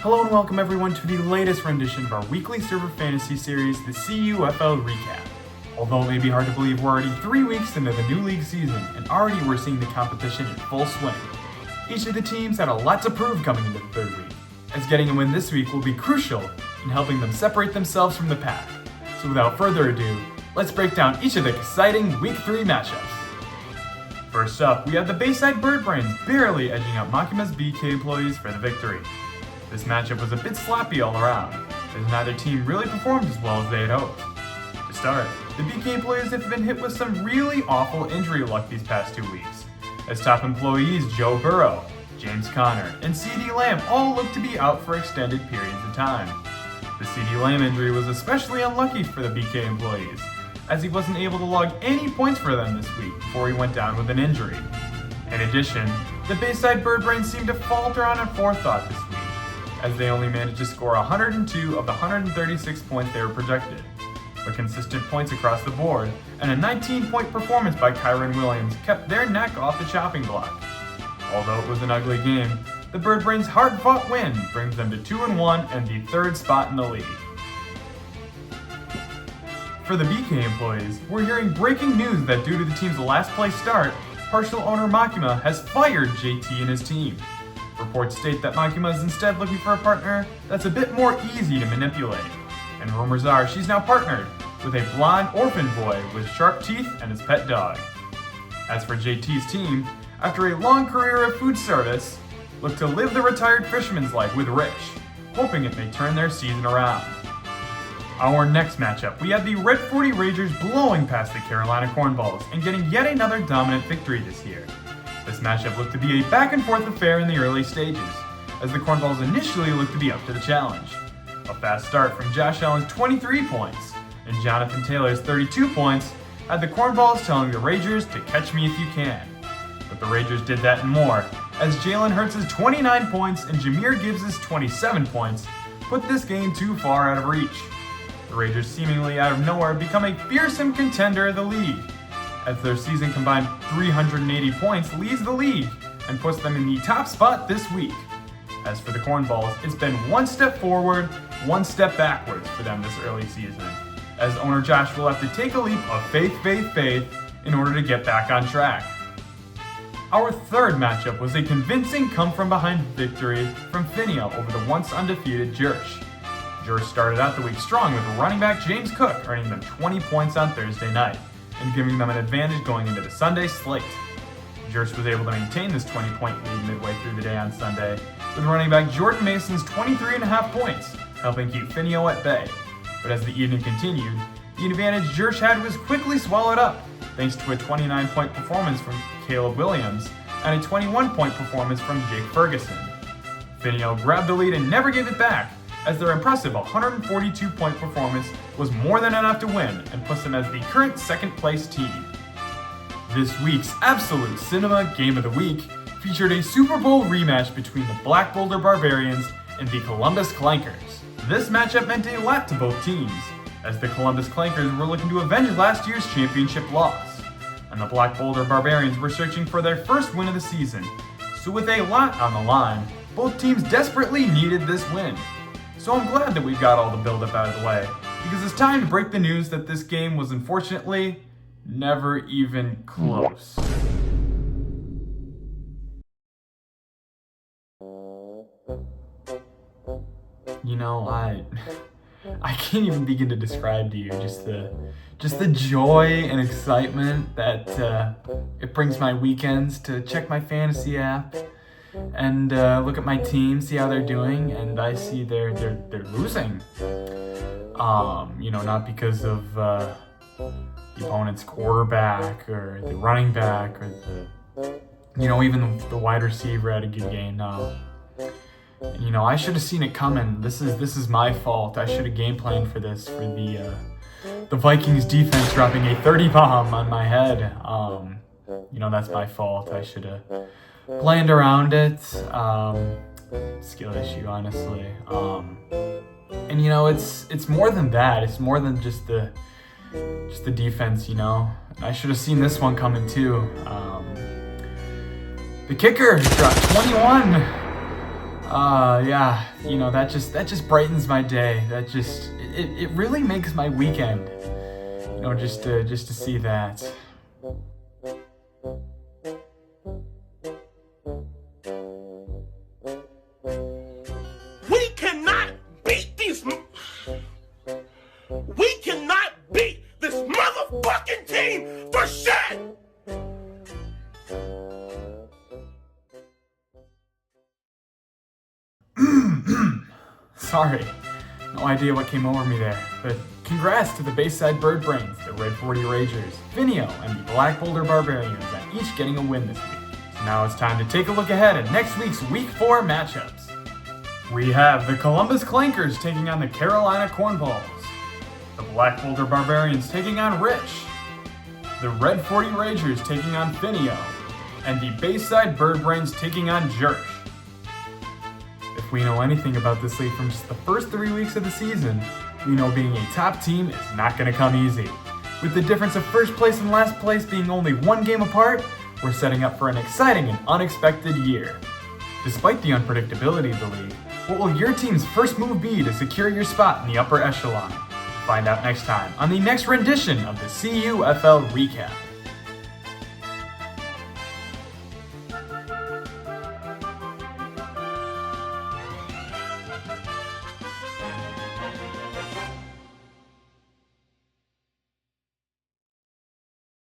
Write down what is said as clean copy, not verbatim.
Hello and welcome everyone to the latest rendition of our weekly server fantasy series, the CUFL Recap. Although it may be hard to believe we're already 3 weeks into the new league season, and already we're seeing the competition in full swing. Each of the teams had a lot to prove coming into the third week, as getting a win this week will be crucial in helping them separate themselves from the pack. So without further ado, let's break down each of the exciting Week 3 matchups. First up, we have the Bayside Birdbrains barely edging out Makima's BK employees for the victory. This matchup was a bit sloppy all around, as neither team really performed as well as they had hoped. To start, the BK employees have been hit with some really awful injury luck these past 2 weeks, as top employees Joe Burrow, James Conner, and CD Lamb all look to be out for extended periods of time. The CD Lamb injury was especially unlucky for the BK employees, as he wasn't able to log any points for them this week before he went down with an injury. In addition, the Bayside Birdbrains seemed to falter on forethought this week, as they only managed to score 102 of the 136 points they were projected. But consistent points across the board and a 19-point performance by Kyron Williams kept their neck off the chopping block. Although it was an ugly game, the Birdbrains' hard-fought win brings them to 2-1 and the 3rd spot in the league. For the BK employees, we're hearing breaking news that due to the team's last place start, partial owner Makima has fired JT and his team. Reports state that Makima is instead looking for a partner that's a bit more easy to manipulate, and rumors are she's now partnered with a blonde orphan boy with sharp teeth and his pet dog. As for JT's team, after a long career of food service, look to live the retired fisherman's life with Rich, hoping it may turn their season around. Our next matchup, we have the Red 40 Ragers blowing past the Carolina Cornballs and getting yet another dominant victory this year. This matchup looked to be a back-and-forth affair in the early stages, as the Cornballs initially looked to be up to the challenge. A fast start from Josh Allen's 23 points and Jonathan Taylor's 32 points had the Cornballs telling the Ragers to catch me if you can. But the Ragers did that and more, as Jalen Hurts' 29 points and Jahmyr Gibbs' 27 points put this game too far out of reach. The Ragers seemingly out of nowhere become a fearsome contender of the league, as their season combined 380 points leads the league and puts them in the top spot this week. As for the Cornballs, it's been one step forward, one step backwards for them this early season, as owner Josh will have to take a leap of faith in order to get back on track. Our third matchup was a convincing come-from-behind victory from Finio over the once undefeated Jersh. Jersh started out the week strong with running back James Cook earning them 20 points on Thursday night, and giving them an advantage going into the Sunday slate. Jersh was able to maintain this 20-point lead midway through the day on Sunday, with running back Jordan Mason's 23.5 points, helping keep Finio at bay. But as the evening continued, the advantage Jersh had was quickly swallowed up, thanks to a 29-point performance from Caleb Williams and a 21-point performance from Jake Ferguson. Finio grabbed the lead and never gave it back, as their impressive 142-point performance was more than enough to win and puts them as the current second-place team. This week's Absolute Cinema Game of the Week featured a Super Bowl rematch between the Black Boulder Barbarians and the Columbus Clankers. This matchup meant a lot to both teams, as the Columbus Clankers were looking to avenge last year's championship loss, and the Black Boulder Barbarians were searching for their first win of the season. So with a lot on the line, both teams desperately needed this win. So I'm glad that we've got all the build-up out of the way, because it's time to break the news that this game was unfortunately never even close. You know, I can't even begin to describe to you just the joy and excitement that it brings my weekends to check my fantasy app and look at my team, see how they're doing, and I see they're losing. Not because of the opponent's quarterback or the running back or even the wide receiver had a good game. I should have seen it coming. This is my fault. I should have game planned for this, for the Vikings defense dropping a 30 bomb on my head. That's my fault. I should have planned around it. Skill issue, honestly. And it's more than that. It's more than just the defense, I should have seen this one coming too. The kicker dropped 21. Yeah, that just brightens my day. It really makes my weekend. Just to see that. We cannot beat this motherfucking team for shit! Sorry, no idea what came over me there, but congrats to the Bayside Bird Brains, the Red 40 Ragers, Finio, and the Black Boulder Barbarians on each getting a win this week. So now it's time to take a look ahead at next week's Week 4 matchups. We have the Columbus Clankers taking on the Carolina Cornballs, the Black Boulder Barbarians taking on Rich, the Red 40 Ragers taking on Finio, and the Bayside Bird Brains taking on Jersh. If we know anything about this league from just the first 3 weeks of the season, we know being a top team is not going to come easy. With the difference of first place and last place being only 1 game apart, we're setting up for an exciting and unexpected year. Despite the unpredictability of the league, what will your team's first move be to secure your spot in the upper echelon? Find out next time on the next rendition of the CUFL Recap.